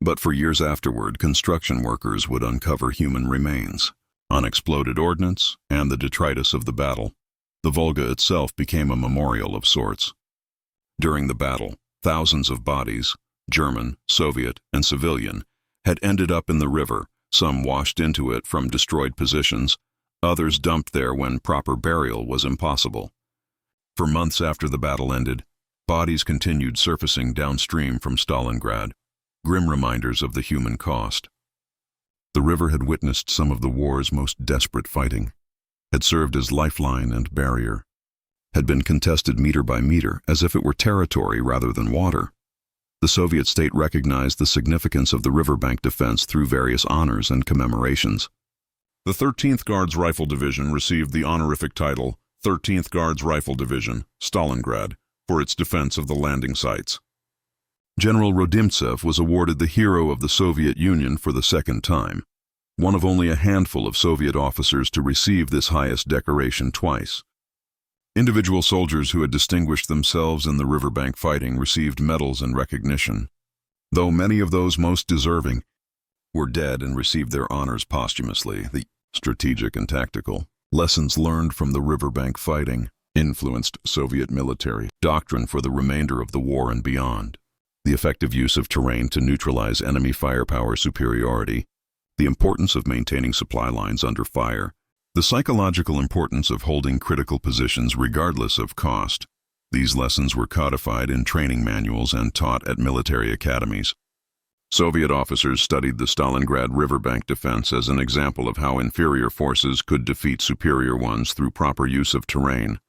But for years afterward, construction workers would uncover human remains, unexploded ordnance, and the detritus of the battle. The Volga itself became a memorial of sorts. During the battle, thousands of bodies, German, Soviet, and civilian, had ended up in the river, some washed into it from destroyed positions, others dumped there when proper burial was impossible. For months after the battle ended, bodies continued surfacing downstream from Stalingrad, grim reminders of the human cost. The river had witnessed some of the war's most desperate fighting, had served as lifeline and barrier, had been contested meter by meter as if it were territory rather than water. The Soviet state recognized the significance of the riverbank defense through various honors and commemorations. The 13th Guards Rifle Division received the honorific title 13th Guards Rifle Division, Stalingrad, for its defense of the landing sites. General Rodimtsev was awarded the Hero of the Soviet Union for the second time, one of only a handful of Soviet officers to receive this highest decoration twice. Individual soldiers who had distinguished themselves in the riverbank fighting received medals and recognition, though many of those most deserving were dead and received their honors posthumously. The strategic and tactical lessons learned from the riverbank fighting influenced Soviet military doctrine for the remainder of the war and beyond. The effective use of terrain to neutralize enemy firepower superiority, the importance of maintaining supply lines under fire, the psychological importance of holding critical positions regardless of cost. These lessons were codified in training manuals and taught at military academies. Soviet officers studied the Stalingrad riverbank defense as an example of how inferior forces could defeat superior ones through proper use of terrain,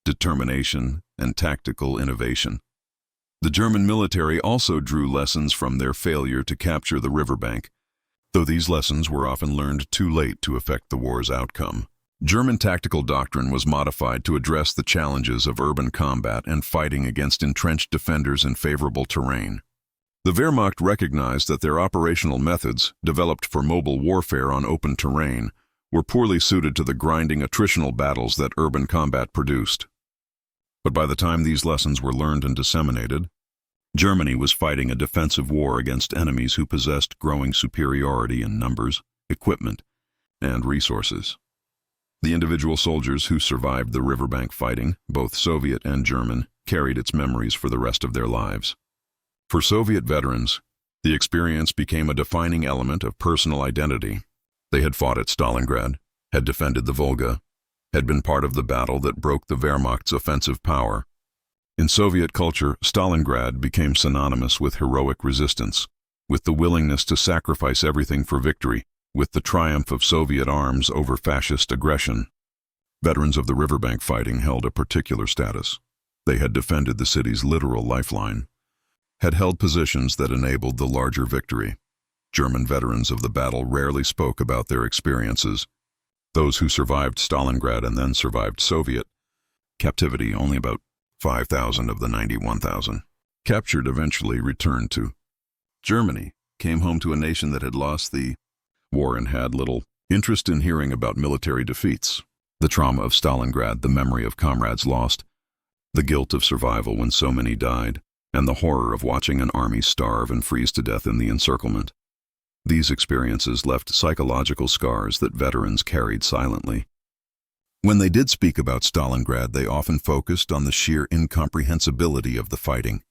determination, and tactical innovation. The German military also drew lessons from their failure to capture the riverbank, though these lessons were often learned too late to affect the war's outcome. German tactical doctrine was modified to address the challenges of urban combat and fighting against entrenched defenders in favorable terrain. The Wehrmacht recognized that their operational methods, developed for mobile warfare on open terrain, were poorly suited to the grinding attritional battles that urban combat produced. But by the time these lessons were learned and disseminated, Germany was fighting a defensive war against enemies who possessed growing superiority in numbers, equipment, and resources. The individual soldiers who survived the riverbank fighting, both Soviet and German, carried its memories for the rest of their lives. For Soviet veterans, the experience became a defining element of personal identity. They had fought at Stalingrad, had defended the Volga, had been part of the battle that broke the Wehrmacht's offensive power. In Soviet culture, Stalingrad became synonymous with heroic resistance, with the willingness to sacrifice everything for victory, with the triumph of Soviet arms over fascist aggression. Veterans of the riverbank fighting held a particular status. They had defended the city's literal lifeline, had held positions that enabled the larger victory. German veterans of the battle rarely spoke about their experiences. Those who survived Stalingrad and then survived Soviet captivity, only about 5,000 of the 91,000, captured, eventually returned to Germany, came home to a nation that had lost the war and had little interest in hearing about military defeats. The trauma of Stalingrad, the memory of comrades lost, the guilt of survival when so many died, and the horror of watching an army starve and freeze to death in the encirclement. These experiences left psychological scars that veterans carried silently. When they did speak about Stalingrad, they often focused on the sheer incomprehensibility of the fighting,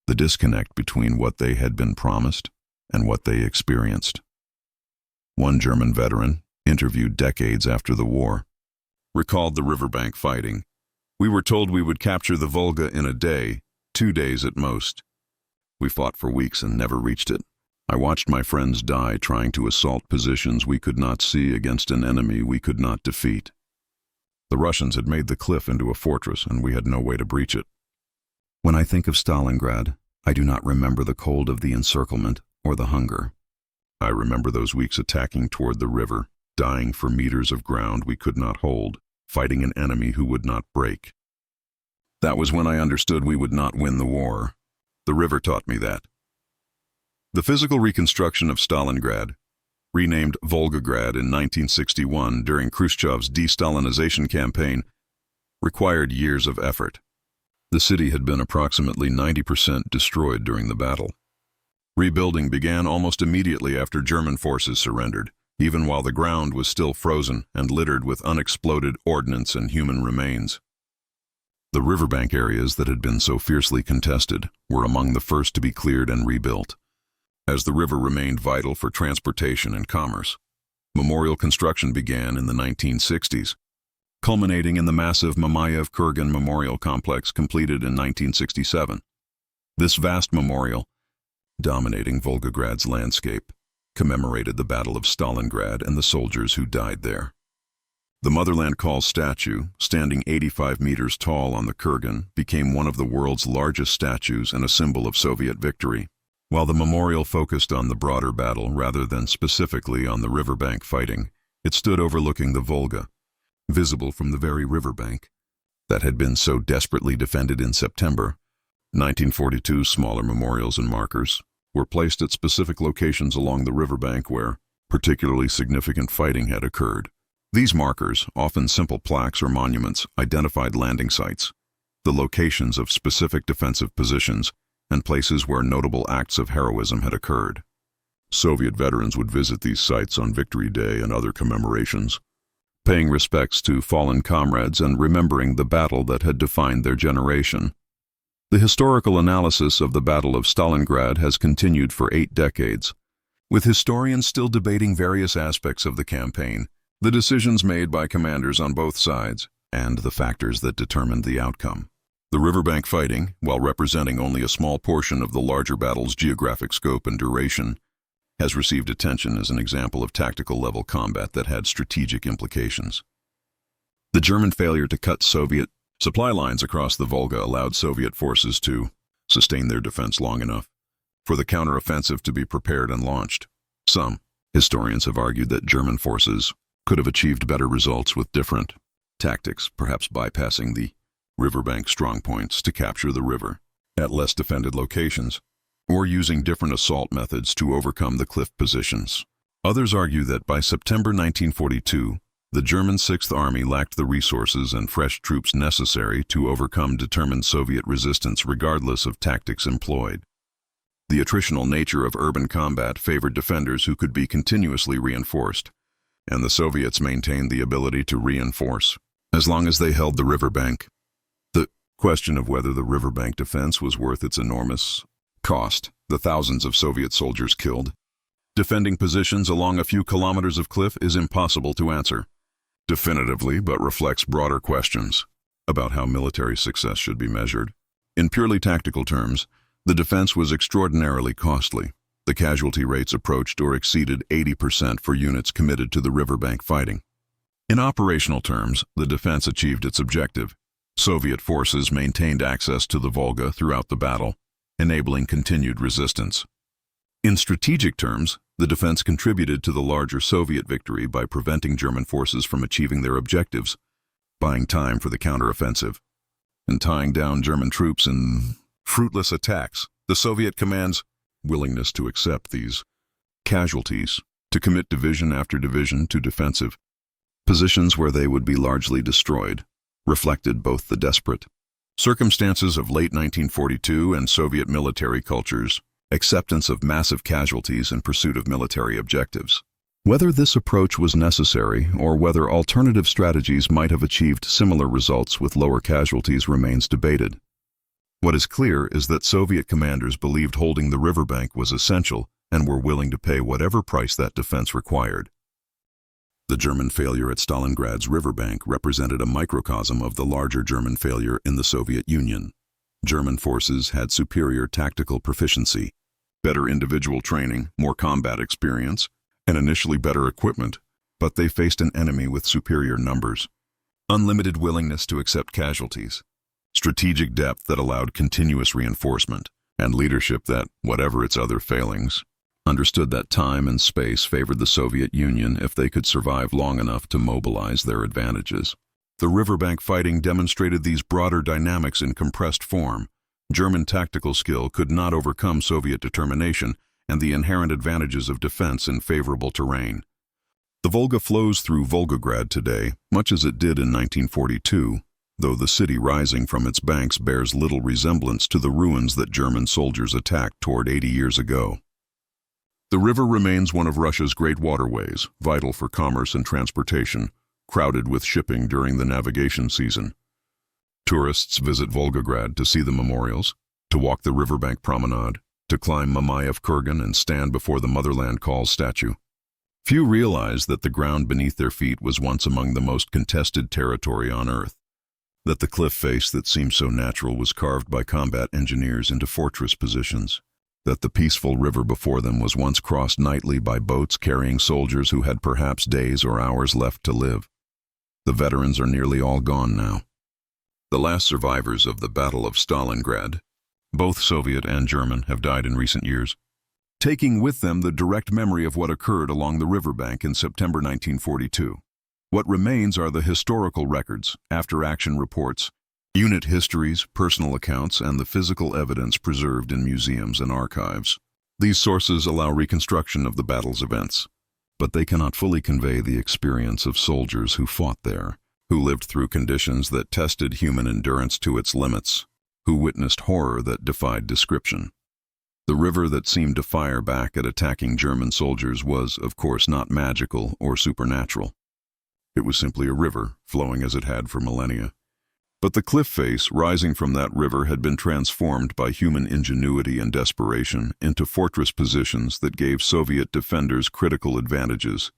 the disconnect between what they had been promised and what they experienced. One German veteran, interviewed decades after the war, recalled the riverbank fighting. "We were told we would capture the Volga in a day, 2 days at most. We fought for weeks and never reached it. I watched my friends die trying to assault positions we could not see against an enemy we could not defeat. The Russians had made the cliff into a fortress and we had no way to breach it. When I think of Stalingrad, I do not remember the cold of the encirclement or the hunger. I remember those weeks attacking toward the river, dying for meters of ground we could not hold, fighting an enemy who would not break. That was when I understood we would not win the war. The river taught me that." The physical reconstruction of Stalingrad, renamed Volgograd in 1961 during Khrushchev's de-Stalinization campaign, required years of effort. The city had been approximately 90% destroyed during the battle. Rebuilding began almost immediately after German forces surrendered, even while the ground was still frozen and littered with unexploded ordnance and human remains. The riverbank areas that had been so fiercely contested were among the first to be cleared and rebuilt. As the river remained vital for transportation and commerce, memorial construction began in the 1960s, culminating in the massive Mamayev Kurgan Memorial Complex completed in 1967. This vast memorial, dominating Volgograd's landscape, commemorated the Battle of Stalingrad and the soldiers who died there. The Motherland Call statue, standing 85 meters tall on the Kurgan, became one of the world's largest statues and a symbol of Soviet victory. While the memorial focused on the broader battle rather than specifically on the riverbank fighting, it stood overlooking the Volga, visible from the very riverbank that had been so desperately defended in September. 1942 smaller memorials and markers were placed at specific locations along the riverbank where particularly significant fighting had occurred. These markers, often simple plaques or monuments, identified landing sites, the locations of specific defensive positions, and places where notable acts of heroism had occurred. Soviet veterans would visit these sites on Victory Day and other commemorations, paying respects to fallen comrades and remembering the battle that had defined their generation. The historical analysis of the Battle of Stalingrad has continued for 8 decades, with historians still debating various aspects of the campaign, the decisions made by commanders on both sides, and the factors that determined the outcome. The riverbank fighting, while representing only a small portion of the larger battle's geographic scope and duration, has received attention as an example of tactical-level combat that had strategic implications. The German failure to cut Soviet supply lines across the Volga allowed Soviet forces to sustain their defense long enough for the counteroffensive to be prepared and launched. Some historians have argued that German forces could have achieved better results with different tactics, perhaps bypassing the riverbank strongpoints to capture the river at less defended locations, or using different assault methods to overcome the cliff positions. Others argue that by September 1942, the German Sixth Army lacked the resources and fresh troops necessary to overcome determined Soviet resistance regardless of tactics employed. The attritional nature of urban combat favored defenders who could be continuously reinforced, and the Soviets maintained the ability to reinforce as long as they held the riverbank. The question of whether the riverbank defense was worth its enormous cost, the thousands of Soviet soldiers killed, defending positions along a few kilometers of cliff, is impossible to answer definitively, but reflects broader questions about how military success should be measured. In purely tactical terms, the defense was extraordinarily costly. The casualty rates approached or exceeded 80% for units committed to the riverbank fighting. In operational terms, the defense achieved its objective. Soviet forces maintained access to the Volga throughout the battle, enabling continued resistance. In strategic terms, the defense contributed to the larger Soviet victory by preventing German forces from achieving their objectives, buying time for the counteroffensive, and tying down German troops in fruitless attacks. The Soviet command's willingness to accept these casualties, to commit division after division to defensive positions where they would be largely destroyed, reflected both the desperate circumstances of late 1942 and Soviet military culture's acceptance of massive casualties in pursuit of military objectives. Whether this approach was necessary or whether alternative strategies might have achieved similar results with lower casualties remains debated. What is clear is that Soviet commanders believed holding the riverbank was essential and were willing to pay whatever price that defense required. The German failure at Stalingrad's riverbank represented a microcosm of the larger German failure in the Soviet Union. German forces had superior tactical proficiency, better individual training, more combat experience, and initially better equipment, but they faced an enemy with superior numbers, unlimited willingness to accept casualties, strategic depth that allowed continuous reinforcement, and leadership that, whatever its other failings, understood that time and space favored the Soviet Union if they could survive long enough to mobilize their advantages. The riverbank fighting demonstrated these broader dynamics in compressed form. German tactical skill could not overcome Soviet determination and the inherent advantages of defense in favorable terrain. The Volga flows through Volgograd today, much as it did in 1942, though the city rising from its banks bears little resemblance to the ruins that German soldiers attacked toward 80 years ago. The river remains one of Russia's great waterways, vital for commerce and transportation, crowded with shipping during the navigation season. Tourists visit Volgograd to see the memorials, to walk the riverbank promenade, to climb Mamayev Kurgan and stand before the Motherland Calls statue. Few realize that the ground beneath their feet was once among the most contested territory on Earth, that the cliff face that seemed so natural was carved by combat engineers into fortress positions, that the peaceful river before them was once crossed nightly by boats carrying soldiers who had perhaps days or hours left to live. The veterans are nearly all gone now. The last survivors of the Battle of Stalingrad, both Soviet and German, have died in recent years, taking with them the direct memory of what occurred along the riverbank in September 1942. What remains are the historical records, after-action reports, unit histories, personal accounts, and the physical evidence preserved in museums and archives. These sources allow reconstruction of the battle's events, but they cannot fully convey the experience of soldiers who fought there, who lived through conditions that tested human endurance to its limits, who witnessed horror that defied description. The river that seemed to fire back at attacking German soldiers was, of course, not magical or supernatural. It was simply a river, flowing as it had for millennia. But the cliff face rising from that river had been transformed by human ingenuity and desperation into fortress positions that gave Soviet defenders critical advantages,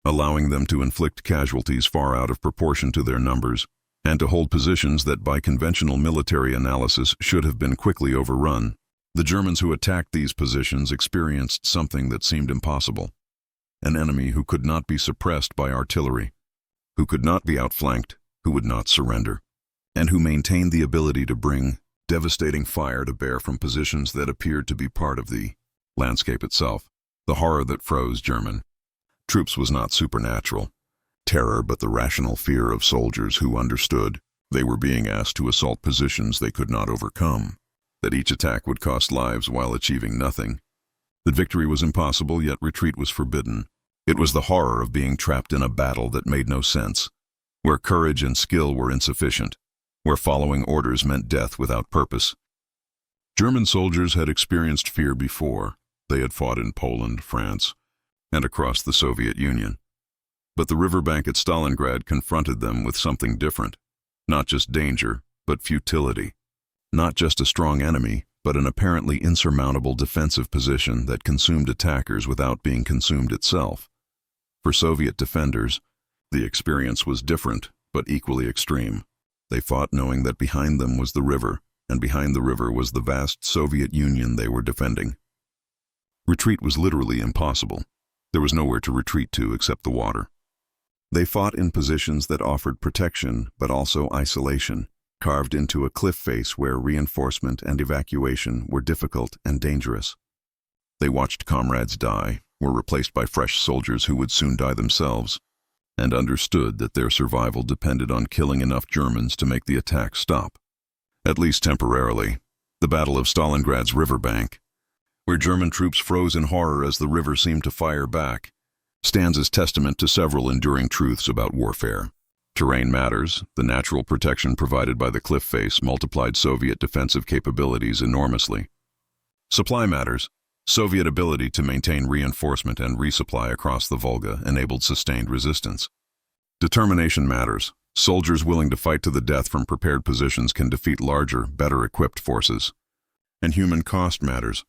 allowing them to inflict casualties far out of proportion to their numbers, and to hold positions that by conventional military analysis should have been quickly overrun. The Germans who attacked these positions experienced something that seemed impossible: an enemy who could not be suppressed by artillery, who could not be outflanked, who would not surrender, and who maintained the ability to bring devastating fire to bear from positions that appeared to be part of the landscape itself. The horror that froze German troops was not supernatural terror, but the rational fear of soldiers who understood they were being asked to assault positions they could not overcome, that each attack would cost lives while achieving nothing, that victory was impossible yet retreat was forbidden. It was the horror of being trapped in a battle that made no sense, where courage and skill were insufficient, where following orders meant death without purpose. German soldiers had experienced fear before. They had fought in Poland, France, and across the Soviet Union. But the riverbank at Stalingrad confronted them with something different. Not just danger, but futility. Not just a strong enemy, but an apparently insurmountable defensive position that consumed attackers without being consumed itself. For Soviet defenders, the experience was different, but equally extreme. They fought knowing that behind them was the river, and behind the river was the vast Soviet Union they were defending. Retreat was literally impossible. There was nowhere to retreat to except the water. They fought in positions that offered protection, but also isolation, carved into a cliff face where reinforcement and evacuation were difficult and dangerous. They watched comrades die, were replaced by fresh soldiers who would soon die themselves, and understood that their survival depended on killing enough Germans to make the attack stop, at least temporarily. The Battle of Stalingrad's riverbank, where German troops froze in horror as the river seemed to fire back, stands as testament to several enduring truths about warfare. Terrain matters. The natural protection provided by the cliff face multiplied Soviet defensive capabilities enormously. Supply matters. Soviet ability to maintain reinforcement and resupply across the Volga enabled sustained resistance. Determination matters. Soldiers willing to fight to the death from prepared positions can defeat larger, better-equipped forces. And human cost matters.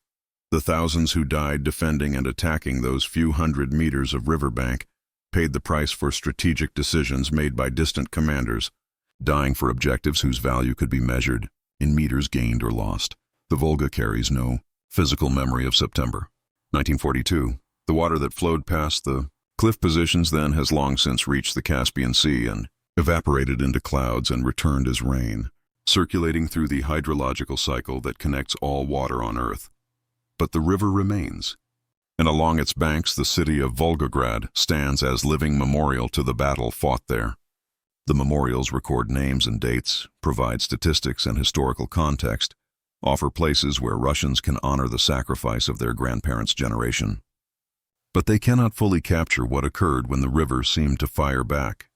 The thousands who died defending and attacking those few hundred meters of riverbank paid the price for strategic decisions made by distant commanders, dying for objectives whose value could be measured in meters gained or lost. The Volga carries no physical memory of September 1942. The water that flowed past the cliff positions then has long since reached the Caspian Sea and evaporated into clouds and returned as rain, circulating through the hydrological cycle that connects all water on Earth. But the river remains, and along its banks the city of Volgograd stands as living memorial to the battle fought there. The memorials record names and dates, provide statistics and historical context, offer places where Russians can honor the sacrifice of their grandparents' generation. But they cannot fully capture what occurred when the river seemed to fire back.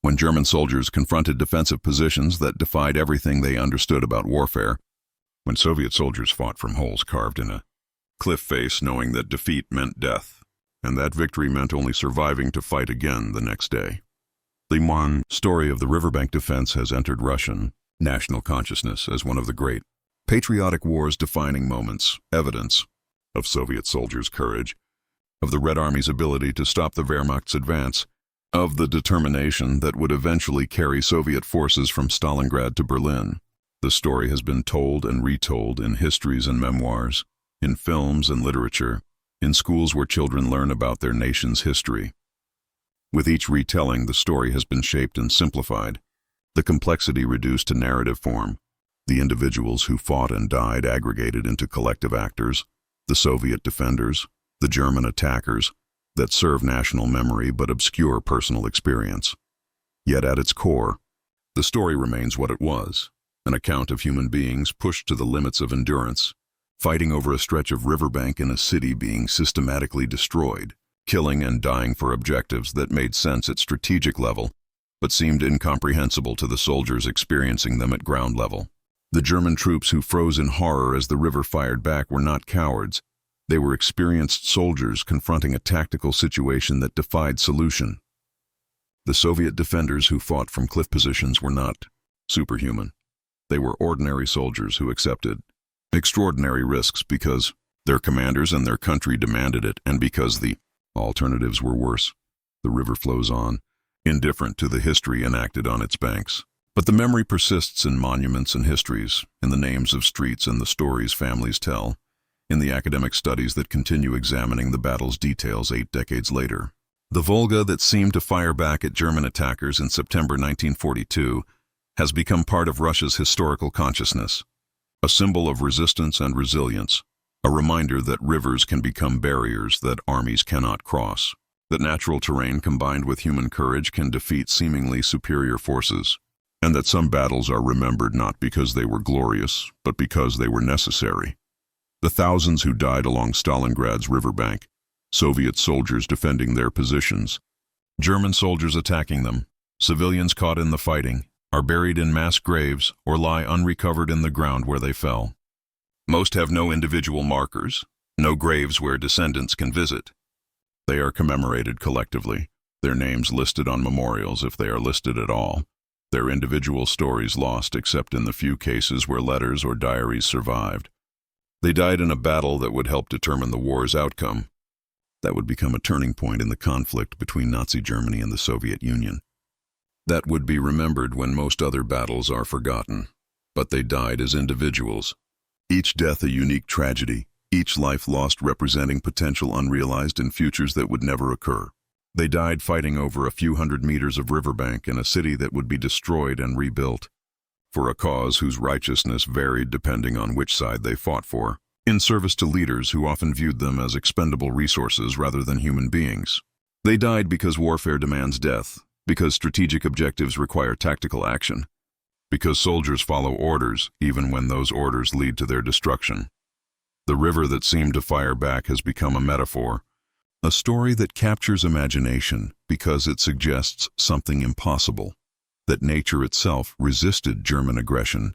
When German soldiers confronted defensive positions that defied everything they understood about warfare, when Soviet soldiers fought from holes carved in a cliff face knowing that defeat meant death, and that victory meant only surviving to fight again the next day. The story of the riverbank defense has entered Russian national consciousness as one of the great patriotic war's defining moments, evidence of Soviet soldiers' courage, of the Red Army's ability to stop the Wehrmacht's advance, of the determination that would eventually carry Soviet forces from Stalingrad to Berlin. The story has been told and retold in histories and memoirs, in films and literature, in schools where children learn about their nation's history. With each retelling, the story has been shaped and simplified, the complexity reduced to narrative form, the individuals who fought and died aggregated into collective actors, the Soviet defenders, the German attackers, that serve national memory but obscure personal experience. Yet at its core, the story remains what it was, an account of human beings pushed to the limits of endurance, fighting over a stretch of riverbank in a city being systematically destroyed, killing and dying for objectives that made sense at strategic level, but seemed incomprehensible to the soldiers experiencing them at ground level. The German troops who froze in horror as the river fired back were not cowards. They were experienced soldiers confronting a tactical situation that defied solution. The Soviet defenders who fought from cliff positions were not superhuman. They were ordinary soldiers who accepted extraordinary risks because their commanders and their country demanded it, and because the alternatives were worse. The river flows on, indifferent to the history enacted on its banks. But the memory persists in monuments and histories, in the names of streets and the stories families tell, in the academic studies that continue examining the battle's details 8 decades later. The Volga that seemed to fire back at German attackers in September 1942 has become part of Russia's historical consciousness, a symbol of resistance and resilience, a reminder that rivers can become barriers that armies cannot cross, that natural terrain combined with human courage can defeat seemingly superior forces, and that some battles are remembered not because they were glorious, but because they were necessary. The thousands who died along Stalingrad's riverbank, Soviet soldiers defending their positions, German soldiers attacking them, civilians caught in the fighting, are buried in mass graves or lie unrecovered in the ground where they fell. Most have no individual markers, no graves where descendants can visit. They are commemorated collectively, their names listed on memorials if they are listed at all, their individual stories lost except in the few cases where letters or diaries survived. They died in a battle that would help determine the war's outcome. That would become a turning point in the conflict between Nazi Germany and the Soviet Union. That would be remembered when most other battles are forgotten. But they died as individuals. Each death a unique tragedy, each life lost representing potential unrealized in futures that would never occur. They died fighting over a few hundred meters of riverbank in a city that would be destroyed and rebuilt, for a cause whose righteousness varied depending on which side they fought for, in service to leaders who often viewed them as expendable resources rather than human beings. They died because warfare demands death, because strategic objectives require tactical action, because soldiers follow orders even when those orders lead to their destruction. The river that seemed to fire back has become a metaphor, a story that captures imagination because it suggests something impossible, that nature itself resisted German aggression,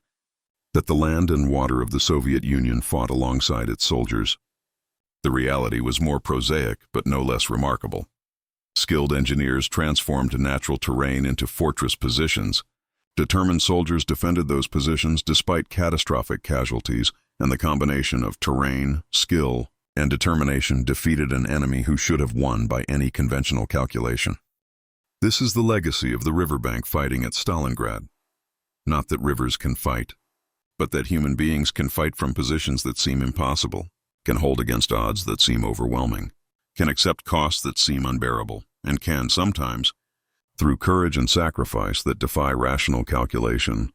that the land and water of the Soviet Union fought alongside its soldiers. The reality was more prosaic but no less remarkable. Skilled engineers transformed natural terrain into fortress positions. Determined soldiers defended those positions despite catastrophic casualties, and the combination of terrain, skill, and determination defeated an enemy who should have won by any conventional calculation. This is the legacy of the riverbank fighting at Stalingrad. Not that rivers can fight, but that human beings can fight from positions that seem impossible, can hold against odds that seem overwhelming, can accept costs that seem unbearable, and can sometimes, through courage and sacrifice that defy rational calculation,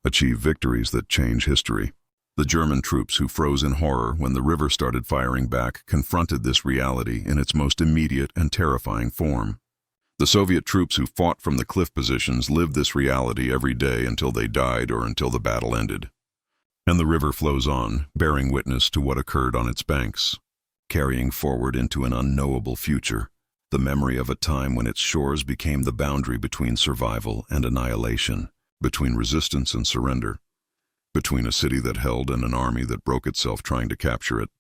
achieve victories that change history. The German troops who froze in horror when the river started firing back confronted this reality in its most immediate and terrifying form. The Soviet troops who fought from the cliff positions lived this reality every day until they died or until the battle ended. And the river flows on, bearing witness to what occurred on its banks, carrying forward into an unknowable future, the memory of a time when its shores became the boundary between survival and annihilation, between resistance and surrender, between a city that held and an army that broke itself trying to capture it.